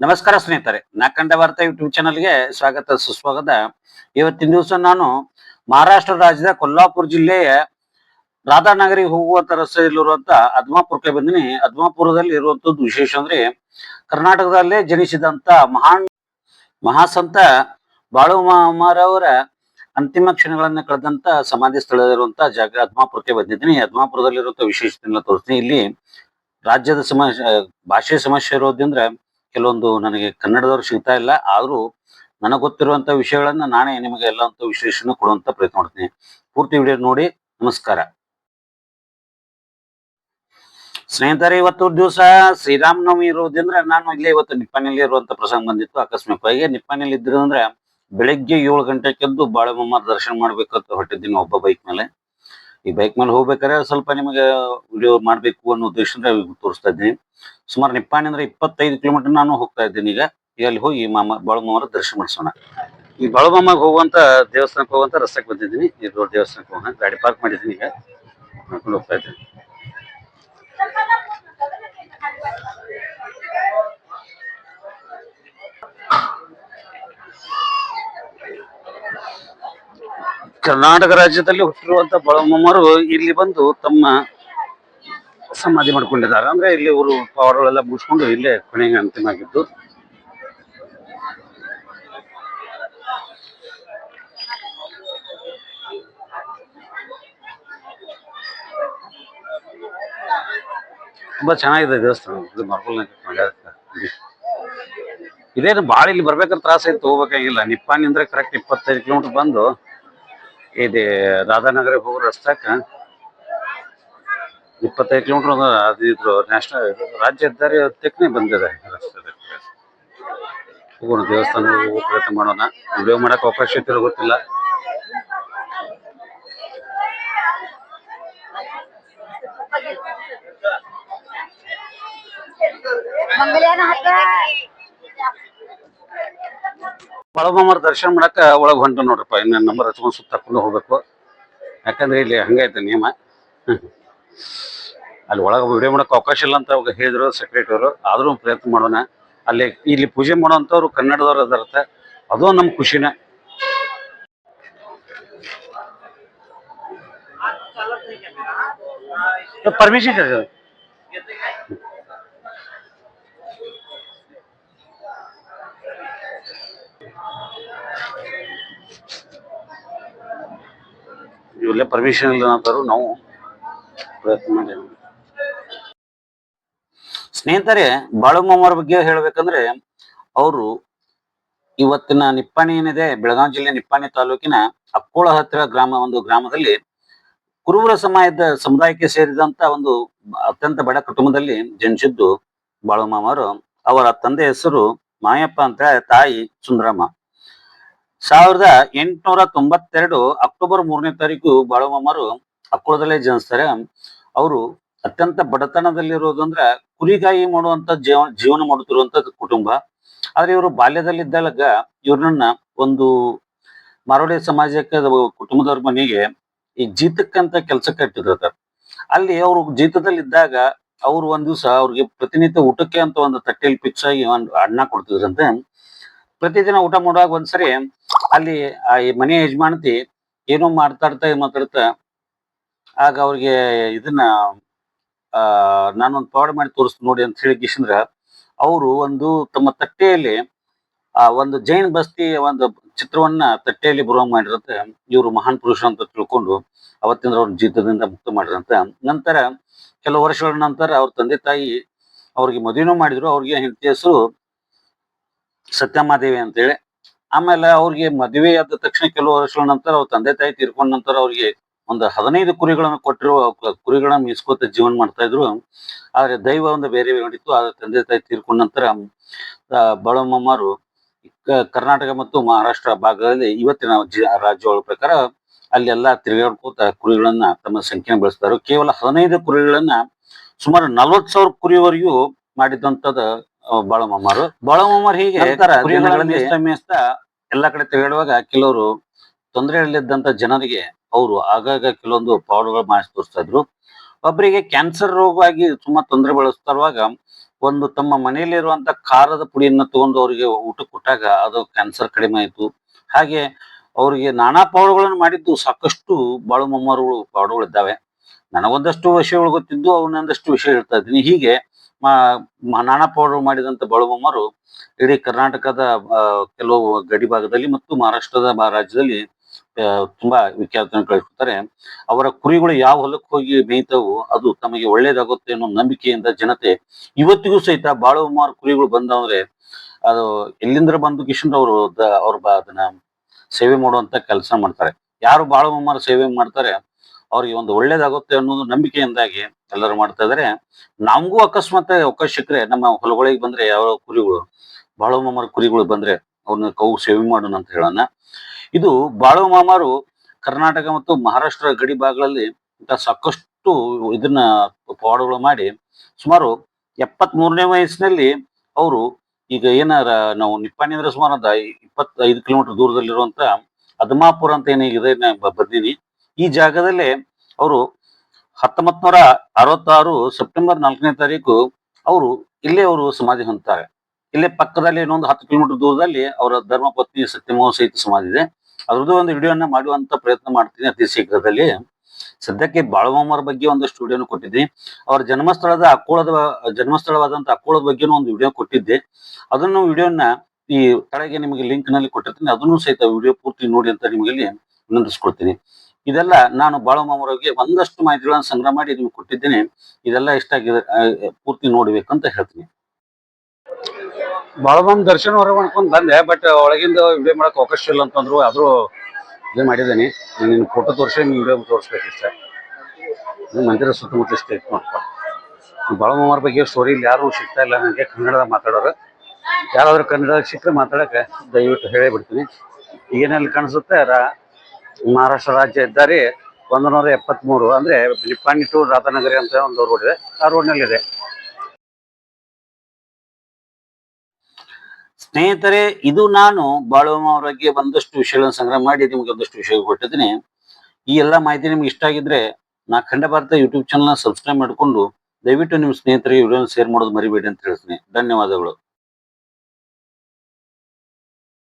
ನಮಸ್ಕಾರ ಸ್ನೇಹಿತರೆ, ನಾ ಕಂಡ ವಾರ್ತಾ ಯೂಟ್ಯೂಬ್ ಚಾನಲ್ಗೆ ಸ್ವಾಗತ ಸುಸ್ವಾಗತ. ಇವತ್ತಿನ ದಿವಸ ನಾನು ಮಹಾರಾಷ್ಟ್ರ ರಾಜ್ಯದ ಕೊಲ್ಲಾಪುರ ಜಿಲ್ಲೆಯ ರಾಧಾನಗರಿಗೆ ಹೋಗುವಂತ ರಸ್ತೆಯಲ್ಲಿರುವಂತ ಅದ್ಮಾಪುರಕ್ಕೆ ಬಂದಿನಿ. ಅದ್ಮಾಪುರದಲ್ಲಿ ಇರುವಂತದ್ದು ವಿಶೇಷ ಅಂದ್ರೆ ಕರ್ನಾಟಕದಲ್ಲೇ ಜನಿಸಿದಂತ ಮಹಾಸಂತ ಬಾಳುಮಾರವರ ಅಂತಿಮ ಕ್ಷಣಗಳನ್ನ ಕಳೆದಂತ ಸಮಾಧಿ ಸ್ಥಳದಲ್ಲಿರುವಂತ ಜಾಗ ಅದ್ಮಾಪುರಕ್ಕೆ ಬಂದಿದ್ದೀನಿ. ಅದ್ಮಾಪುರದಲ್ಲಿರುವಂತ ವಿಶೇಷತೆಯನ್ನ ತೋರಿಸ್ತೀನಿ. ಇಲ್ಲಿ ರಾಜ್ಯದ ಭಾಷೆ ಸಮಸ್ಯೆ ಇರೋದ್ರಿಂದ ಕೆಲವೊಂದು ನನಗೆ ಕನ್ನಡದವ್ರು ಸಿಗ್ತಾ ಇಲ್ಲ. ಆದ್ರೂ ನನಗೆ ಗೊತ್ತಿರುವಂತ ವಿಷಯಗಳನ್ನ ನಾನೇ ನಿಮಗೆ ಎಲ್ಲ ವಿಶ್ಲೇಷಣೆ ಕೊಡುವಂತ ಪ್ರಯತ್ನ ಮಾಡ್ತೀನಿ. ಪೂರ್ತಿ ವಿಡಿಯೋ ನೋಡಿ. ನಮಸ್ಕಾರ ಸ್ನೇಹಿತರೆ, ಇವತ್ತು ದಿವಸ ಶ್ರೀರಾಮನವಮಿ ಇರೋದ್ರಿಂದ ನಾನು ಇಲ್ಲೇ ಇವತ್ತು ನಿಪ್ಪಾಣಿಯಲ್ಲಿ ಇರುವಂತ ಪ್ರಸಂಗ ಬಂದಿತ್ತು. ಆಕಸ್ಮಿಕವಾಗಿ ನಿಪ್ಪಾಣಿಯಲ್ಲಿ ಇದ್ರಂದ್ರೆ ಬೆಳಿಗ್ಗೆ 7 ಗಂಟೆಗೆದ್ದು ಬಾಳೆಮಮ್ಮ ದರ್ಶನ ಮಾಡ್ಬೇಕಂತ ಹೊರಟಿದ್ದೀನಿ ಒಬ್ಬ ಬೈಕ್ ಮೇಲೆ. ಈ ಬೈಕ್ ಮೇಲೆ ಹೋಗ್ಬೇಕಾದ್ರೆ ಸ್ವಲ್ಪ ನಿಮಗೆ ವಿಡಿಯೋ ಮಾಡ್ಬೇಕು ಅನ್ನೋ ಉದ್ದೇಶದಿಂದ ತೋರಿಸ್ತಾ ಇದ್ದೀನಿ. ಸುಮಾರು ನಿಪ್ಪಾಣಿ ಅಂದ್ರೆ 25 ಕಿಲೋಮೀಟರ್ ನಾನು ಹೋಗ್ತಾ ಇದ್ದೀನಿ. ಈಗ ಅಲ್ಲಿ ಹೋಗಿ ಬಾಳುಮಾಮರ ದರ್ಶನ ಮಾಡಿಸೋಣ. ಈ ಬಾಳುಮಾಮಗೆ ಹೋಗುವಂತ ದೇವಸ್ಥಾನಕ್ಕೆ ಹೋಗುವಂತ ರಸ್ತೆಗೆ ಬಂದಿದ್ದೀನಿ. ಈ ರೋಡ್ ದೇವಸ್ಥಾನಕ್ಕೆ ಹೋಗೋಣ. ಗಾಡಿ ಪಾರ್ಕ್ ಮಾಡಿದ್ದೀನಿ. ಈಗ ಮಾಡ್ಕೊಂಡು ಹೋಗ್ತಾ ಇದ್ದೀನಿ. ಕರ್ನಾಟಕ ರಾಜ್ಯದಲ್ಲಿ ಹುಟ್ಟಿರುವಂತ ಬಾಳುಮಮ್ಮರು ಇಲ್ಲಿ ಬಂದು ತಮ್ಮ ಸಮಾಧಿ ಮಾಡ್ಕೊಂಡಿದ್ದಾರೆ. ಅಂದ್ರೆ ಇಲ್ಲಿ ಅವರು ಪವಾಡಗಳೆಲ್ಲ ಮುಗಿಸ್ಕೊಂಡು ಇಲ್ಲೇ ಕೊನೆಗೆ ಅಂತಿಮ ಆಗಿದ್ದು. ತುಂಬಾ ಚೆನ್ನಾಗಿದೆ ದೇವಸ್ಥಾನ. ಇದು ಮಾರ್ಬಲ್ ಇದೇನು ಬಾಳ ಇಲ್ಲಿ ಬರ್ಬೇಕಾದ್ರೆ ತ್ರಾಸ ಇತ್ತು, ಹೋಗ್ಬೇಕಾಗಿಲ್ಲ. ನಿಪ್ಪಾಣಿ ಅಂದ್ರೆ ಕರೆಕ್ಟ್ 25 ಕಿಲೋಮೀಟರ್ ಬಂದು ಇದೆ ರಾಧಾನಗರ ಹೋಗೋ ರಸ್ತಾಕ 25 ಕಿಲೋಮೀಟರ್ ಅದಿದ್ರು ನ್ಯಾಷನಲ್ ರಾಜ್ಯ ಹೆದ್ದಾರಿ ಹತ್ತಕ್ಕೆ ಬಂದಿದೆ ರಸ್ತೆ. ಹೋಗೋಣ, ದೇವಸ್ಥಾನ ಹೋಗೋ ಪ್ರಯತ್ನ ಮಾಡೋಣ. ವಿಡಿಯೋ ಮಾಡಕ್ ಅವಕಾಶ ಇತ್ತಿರೋ ಗೊತ್ತಿಲ್ಲ. ಬಾಳುಮಾಮರ ದರ್ಶನ ಮಾಡಕ್ಕ ಒಳಗ್ ಹೊಂಟ ನೋಡ್ರಪ್ಪ. ಇನ್ನ ನಂಬರ್ ಹಚ್ಕೊಂಡು ಸುತ್ತ ಹಾಕೊಂಡು ಹೋಗ್ಬೇಕು. ಯಾಕಂದ್ರೆ ಇಲ್ಲಿ ಹಂಗೈತೆ ನಿಯಮ. ಅಲ್ಲಿ ಒಳಗೆ ವಿಡಿಯೋ ಮಾಡಕ್ ಅವಕಾಶ ಇಲ್ಲ ಅಂತ ಅವಾಗ ಹೇಳಿದ್ರು ಸೆಕ್ರೆಟರಿ ಅವರು. ಆದ್ರೂ ಪ್ರಯತ್ನ ಮಾಡೋಣ. ಇಲ್ಲಿ ಪೂಜೆ ಮಾಡೋಂಥವ್ರು ಕನ್ನಡದವ್ರು ಅದಾರತ್ತೆ, ಅದು ನಮ್ ಖುಷಿನೇ. परमिशन कर ಇವೆಲ್ಲ ಪರ್ಮಿಷನ್ ಇಲ್ಲ ಅಂತಾರು ನಾವು ಪ್ರಯತ್ನ ಮಾಡಿ. ಸ್ನೇಹಿತರೆ, ಬಾಳುಮಮ್ಮರ ಬಗ್ಗೆ ಹೇಳ್ಬೇಕಂದ್ರೆ ಅವರು ಇವತ್ತಿನ ನಿಪ್ಪಾಣಿ ಏನಿದೆ, ಬೆಳಗಾವಿ ಜಿಲ್ಲೆ ನಿಪ್ಪಾಣಿ ತಾಲೂಕಿನ ಅಕ್ಕೋಳ ಹತ್ತಿರ ಒಂದು ಗ್ರಾಮದಲ್ಲಿ ಕುರುಬರ ಸಮುದಾಯಕ್ಕೆ ಸೇರಿದಂತ ಒಂದು ಅತ್ಯಂತ ಬಡ ಕುಟುಂಬದಲ್ಲಿ ಜನಿಸಿದ್ದು ಬಾಳುಮಾಮರು. ಅವರ ತಂದೆ ಹೆಸರು ಮಾಯಪ್ಪ ಅಂತ, ತಾಯಿ ಸುಂದರಮ್ಮ. 1892 ಅಕ್ಟೋಬರ್ 3ನೇ ತಾರೀಕು ಬಾಳುಮಾಮರು ಅಕ್ಕೋಳದಲ್ಲೇ ಜನಿಸ್ತಾರೆ. ಅವರು ಅತ್ಯಂತ ಬಡತನದಲ್ಲಿರೋದಂದ್ರ ಕುರಿಗಾಯಿ ಮಾಡುವಂತ ಜೀವನ ಮಾಡುತ್ತಿರುವಂತ ಕುಟುಂಬ. ಆದ್ರೆ ಇವರು ಬಾಲ್ಯದಲ್ಲಿದ್ದಾಗ ಇವ್ರನ್ನ ಒಂದು ಮಾರೋಡಿ ಸಮಾಜಕ್ಕೆ ಕುಟುಂಬದವ್ರ ಮನೆಗೆ ಈ ಜೀತಕ್ಕಂತ ಕೆಲ್ಸಕ್ಕೆ ಇಟ್ಟಿರ್ತಾರೆ. ಅಲ್ಲಿ ಅವರು ಜೀತದಲ್ಲಿದ್ದಾಗ ಅವ್ರು ಒಂದ್ ದಿವ್ಸ ಅವ್ರಿಗೆ ಪ್ರತಿನಿತ್ಯ ಊಟಕ್ಕೆ ಅಂತ ಒಂದು ತಟ್ಟೆಯಲ್ಲಿ ಫಿಕ್ಸ್ ಆಗಿ ಒಂದು ಅನ್ನ ಕೊಡ್ತಿದ್ರಂತೆ. ಪ್ರತಿದಿನ ಊಟ ಮಾಡುವಾಗ ಒಂದ್ಸರಿ ಅಲ್ಲಿ ಆ ಮನೆ ಯಜಮಾನತಿ ಏನೋ ಮಾತಾಡ್ತಾ ಆಗ ಅವ್ರಿಗೆ ಇದನ್ನ ನಾನೊಂದು ಪವಾಡ ಮಾಡಿ ತೋರಿಸ್ತೀನಿ ನೋಡಿ ಅಂತ ಹೇಳಿ ಕಿಶಂದ್ರ ಅವರು ಒಂದು ತಮ್ಮ ತಟ್ಟೆಯಲ್ಲಿ ಒಂದು ಜೈನ್ ಬಸ್ತಿ ಒಂದು ಚಿತ್ರವನ್ನ ತಟ್ಟೆಯಲ್ಲಿ ಬರುವಂಗ ಮಾಡಿರಂತೆ. ಇವರು ಮಹಾನ್ ಪುರುಷ ಅಂತ ತಿಳ್ಕೊಂಡು ಅವತ್ತಿಂದ ಅವ್ರ ಜೀತದಿಂದ ಮುಕ್ತ ಮಾಡಿರಂತೆ. ನಂತರ ಕೆಲವು ವರ್ಷಗಳ ನಂತರ ಅವ್ರ ತಂದೆ ತಾಯಿ ಅವ್ರಿಗೆ ಮದುವೆನೂ ಮಾಡಿದ್ರು. ಅವ್ರಿಗೆ ಹೆಂಡತಿ ಹೆಸರು ಸತ್ಯಮಾದೇವಿ ಅಂತೇಳಿ. ಆಮೇಲೆ ಅವ್ರಿಗೆ ಮದುವೆ ಆದ ತಕ್ಷಣ ಕೆಲವು ವರ್ಷಗಳ ನಂತರ ಅವ್ರ ತಂದೆ ತಾಯಿ ತೀರ್ಕೊಂಡ ನಂತರ ಅವ್ರಿಗೆ ಒಂದು 15 ಕುರಿಗಳನ್ನು ಕೊಟ್ಟಿರುವ ಕುರಿಗಳನ್ನ ಮೀಸ್ಕೋತ ಜೀವನ ಮಾಡ್ತಾ ಇದ್ರು. ಆದ್ರೆ ದೈವ ಒಂದು ಬೇರೆ ಮಾಡಿತ್ತು. ಆದ್ರೆ ತಂದೆ ತಾಯಿ ತೀರ್ಕೊಂಡ ನಂತರ ಬಾಳುಮಮ್ಮರು ಕರ್ನಾಟಕ ಮತ್ತು ಮಹಾರಾಷ್ಟ್ರ ಭಾಗದಲ್ಲಿ ಇವತ್ತಿನ ರಾಜ್ಯಗಳ ಪ್ರಕಾರ ಅಲ್ಲೆಲ್ಲ ತಿರುಗಾಡ್ಕೋತ ಕುರಿಗಳನ್ನ ತಮ್ಮ ಸಂಖ್ಯೆ ಬೆಳೆಸ್ತಾರೆ. ಕೇವಲ 15 ಕುರಿಗಳನ್ನ ಸುಮಾರು 40,000 ಕುರಿವರೆಗೂ ಮಾಡಿದಂತದ ಬಾಳುಮಮ್ಮರು ಹೀಗೆ ಮೇಯಿಸ್ತಾ ಎಲ್ಲಾ ಕಡೆ ತಿರುಗಾಡುವಾಗ ಕೆಲವರು ತೊಂದರೆಯಲ್ಲಿದ್ದಂತ ಜನರಿಗೆ ಅವರು ಆಗಾಗ ಕೆಲವೊಂದು ಪವಾಡಗಳು ಮಾಡಿ ತೋರಿಸ್ತಾ ಇದ್ರು. ಒಬ್ಬರಿಗೆ ಕ್ಯಾನ್ಸರ್ ರೋಗವಾಗಿ ತುಂಬಾ ತೊಂದರೆ ಬಳಸ್ತಿರುವಾಗ ಒಂದು ತಮ್ಮ ಮನೆಯಲ್ಲಿರುವಂತ ಖಾರದ ಪುಡಿಯನ್ನ ತಗೊಂಡು ಅವರಿಗೆ ಊಟಕ್ಕೆ ಕೊಟ್ಟಾಗ ಅದು ಕ್ಯಾನ್ಸರ್ ಕಡಿಮೆ ಆಯಿತು. ಹಾಗೆ ಅವರಿಗೆ ನಾನಾ ಪವಾಡಗಳನ್ನು ಮಾಡಿದ್ದು ಸಾಕಷ್ಟು ಬಾಳು ಪವಾಡಗಳಿದ್ದಾವೆ. ನನಗೊಂದಷ್ಟು ವಿಷಯಗಳು ಗೊತ್ತಿದ್ದು, ಅವನೊಂದಷ್ಟು ವಿಷಯ ಹೇಳ್ತಾ ಇದ್ದೀನಿ. ಹೀಗೆ ಮ ನಾನಾ ಪವಾಡಗಳು ಮಾಡಿದಂತ ಬಾಳುಮಮ್ಮರು ಇಡೀ ಕರ್ನಾಟಕದ ಕೆಲವು ಗಡಿ ಭಾಗದಲ್ಲಿ ಮತ್ತು ಮಹಾರಾಷ್ಟ್ರದ ರಾಜ್ಯದಲ್ಲಿ ತುಂಬಾ ವಿಖ್ಯಾತಿಯನ್ನು ಗಳಿಸುತ್ತಾರೆ. ಅವರ ಕುರಿಗಳು ಯಾವ ಹೊಲಕ್ಕೆ ಹೋಗಿ ಮೇಯ್ತವೋ ಅದು ತಮಗೆ ಒಳ್ಳೇದಾಗುತ್ತೆ ಅನ್ನೋ ನಂಬಿಕೆಯಿಂದ ಜನತೆ ಇವತ್ತಿಗೂ ಸಹಿತ ಬಾಳುಮಮ್ಮರ ಕುರಿಗಳು ಬಂದವಂದ್ರೆ ಅದು ಎಲ್ಲಿಂದ್ರ ಬಂದು ಕಿಶನ್ ಅವರು ಅದನ್ನ ಸೇವೆ ಮಾಡುವಂತ ಕೆಲಸ ಮಾಡ್ತಾರೆ. ಯಾರು ಬಾಳುಮಮ್ಮರ ಸೇವೆ ಮಾಡ್ತಾರೆ ಅವ್ರಿಗೆ ಒಂದು ಒಳ್ಳೇದಾಗುತ್ತೆ ಅನ್ನೋದು ನಂಬಿಕೆಯಿಂದಾಗಿ ಎಲ್ಲರೂ ಮಾಡ್ತಾ ಇದಾರೆ. ನಮಗೂ ಅಕಸ್ಮಾತ್ ಅವಕಾಶ ಸಿಕ್ಕರೆ ನಮ್ಮ ಹೊಲಗಳಿಗೆ ಬಂದ್ರೆ ಯಾವ ಕುರಿಗಳು ಬಾಳುಮಮ್ಮರ ಕುರಿಗಳು ಬಂದ್ರೆ ಅವ್ರನ್ನ ಸೇವೆ ಮಾಡೋಣ ಅಂತ ಹೇಳೋಣ. ಇದು ಬಾಳುಮಮ್ಮರು ಕರ್ನಾಟಕ ಮತ್ತು ಮಹಾರಾಷ್ಟ್ರ ಗಡಿ ಭಾಗಗಳಲ್ಲಿ ಇಂಥ ಸಾಕಷ್ಟು ಇದನ್ನ ಪವಾಡಗಳು ಮಾಡಿ ಸುಮಾರು 73ನೇ ವಯಸ್ಸಿನಲ್ಲಿ ಅವರು ಈಗ ಏನಾರ ನಾವು ನಿಪ್ಪಾಣಿ ಅಂದ್ರೆ ಸುಮಾರು 25 ಕಿಲೋಮೀಟರ್ ದೂರದಲ್ಲಿರುವಂತ ಅದಮಾಪುರ ಅಂತ ಏನಿದೆ ಬಂದೀನಿ. ಈ ಜಾಗದಲ್ಲೇ ಅವರು 1966 ಸೆಪ್ಟೆಂಬರ್ 4ನೇ ತಾರೀಕು ಅವರು ಇಲ್ಲೇ ಅವರು ಸಮಾಧಿ ಹೊಂದ್ತಾರೆ. ಇಲ್ಲೇ ಪಕ್ಕದಲ್ಲಿ ಇನ್ನೊಂದು 10 ಕಿಲೋಮೀಟರ್ ದೂರದಲ್ಲಿ ಅವರ ಧರ್ಮಪತ್ನಿ ಸತ್ಯಮೋಹ ಸಹಿತ ಸಮಾಧಿ ಇದೆ. ಅದ್ರದ್ದು ಒಂದು ವಿಡಿಯೋನ ಮಾಡುವಂತ ಪ್ರಯತ್ನ ಮಾಡ್ತೀನಿ ಅತಿ ಶೀಘ್ರದಲ್ಲಿ. ಸದ್ಯಕ್ಕೆ ಬಾಳುಮಮ್ಮರ ಬಗ್ಗೆ ಒಂದಷ್ಟು ವಿಡಿಯೋನು ಕೊಟ್ಟಿದ್ದೀನಿ. ಅವರ ಜನ್ಮಸ್ಥಳವಾದಂತ ಅಕ್ಕೋಳದ ಬಗ್ಗೆನೂ ಒಂದು ವಿಡಿಯೋ ಕೊಟ್ಟಿದ್ದೆ. ಅದನ್ನು ವಿಡಿಯೋನ ಈ ಕೆಳಗೆ ನಿಮಗೆ ಲಿಂಕ್ ನಲ್ಲಿ ಕೊಟ್ಟಿರ್ತೀನಿ. ಅದನ್ನು ಸಹಿತ ವಿಡಿಯೋ ಪೂರ್ತಿ ನೋಡಿ ಅಂತ ನಿಮಗೆ ಇಲ್ಲಿ ವಿನಂತಿಸ್ಕೊಳ್ತೀನಿ. ಇದೆಲ್ಲ ನಾನು ಬಾಳುಮಮ್ಮರ ಬಗ್ಗೆ ಒಂದಷ್ಟು ಮಾಹಿತಿಗಳನ್ನು ಸಂಗ್ರಹ ಮಾಡಿ ನಿಮ್ಗೆ ಕೊಟ್ಟಿದ್ದೇನೆ. ಇದೆಲ್ಲ ಇಷ್ಟ ಆಗಿದೆ ಪೂರ್ತಿ ನೋಡ್ಬೇಕಂತ ಹೇಳ್ತೀನಿ. ಬಾಳುಮಮ್ಮ ದರ್ಶನ ಹೊರಗೆ ಮಾಡ್ಕೊಂಡು ಬಂದೆ, ಬಟ್ ಒಳಗಿಂದ ವಿಡಿಯೋ ಮಾಡಕ್ ಅವಕಾಶ ಇಲ್ಲ ಅಂತಂದ್ರು. ಆದ್ರೂ ಇದೇ ಮಾಡಿದ್ದೇನೆ. ನಿನ್ನ ಫೋಟೋ ತೋರಿಸಿ ವಿಡಿಯೋ ತೋರಿಸ್ಬೇಕಿಷ್ಟ. ಮಂದಿರ ಸುತ್ತಮುತ್ತ ಇಷ್ಟ ಇತ್ತು ನೋಡಪ್ಪ. ಬಾಳುಮಮ್ಮರ ಬಗ್ಗೆ ಸ್ಟೋರಿ ಇಲ್ಲಿ ಯಾರು ಸಿಗ್ತಾ ಇಲ್ಲ ನನಗೆ ಕನ್ನಡದಾಗ ಮಾತಾಡೋರು. ಯಾರಾದ್ರೂ ಕನ್ನಡದಾಗ ಸಿಕ್ಕರೆ ಮಾತಾಡಕ್ಕೆ ದಯವಿಟ್ಟು ಹೇಳೇ ಬಿಡ್ತೀನಿ. ಏನಲ್ಲಿ ಕಾಣಿಸುತ್ತೆ ಮಹಾರಾಷ್ಟ್ರ ರಾಜ್ಯ ಹೆದ್ದಾರಿ 173 ಅಂದ್ರೆ ನಿಪ್ಪಾಣಿ ಟು ರಾಧಾನಗರಿ ಅಂತ ಒಂದು ರೋಡ್ ಇದೆ. ಆ ರೋಡ್ನಲ್ಲಿ ಇದೆ. ಸ್ನೇಹಿತರೆ, ಇದು ನಾನು ಬಾಳುಮಮ್ಮರ ಬಗ್ಗೆ ಒಂದಷ್ಟು ವಿಷಯಗಳನ್ನು ಸಂಗ್ರಹ ಮಾಡಿ ನಿಮ್ಗೆ ಒಂದಷ್ಟು ವಿಷಯ ಕೊಟ್ಟಿದ್ದೀನಿ. ಈ ಎಲ್ಲಾ ಮಾಹಿತಿ ನಿಮ್ಗೆ ಇಷ್ಟ ಆಗಿದ್ರೆ ನಾ ಖಂಡ ಭಾರತ ಯೂಟ್ಯೂಬ್ ಚಾನಲ್ ಸಬ್ಸ್ಕ್ರೈಬ್ ಮಾಡಿಕೊಂಡು ದಯವಿಟ್ಟು ನಿಮ್ಮ ಸ್ನೇಹಿತರಿಗೆ ವಿಡಿಯೋನ ಶೇರ್ ಮಾಡೋದು ಮರಿಬೇಡಿ ಅಂತ ಹೇಳ್ತೀನಿ. ಧನ್ಯವಾದಗಳು.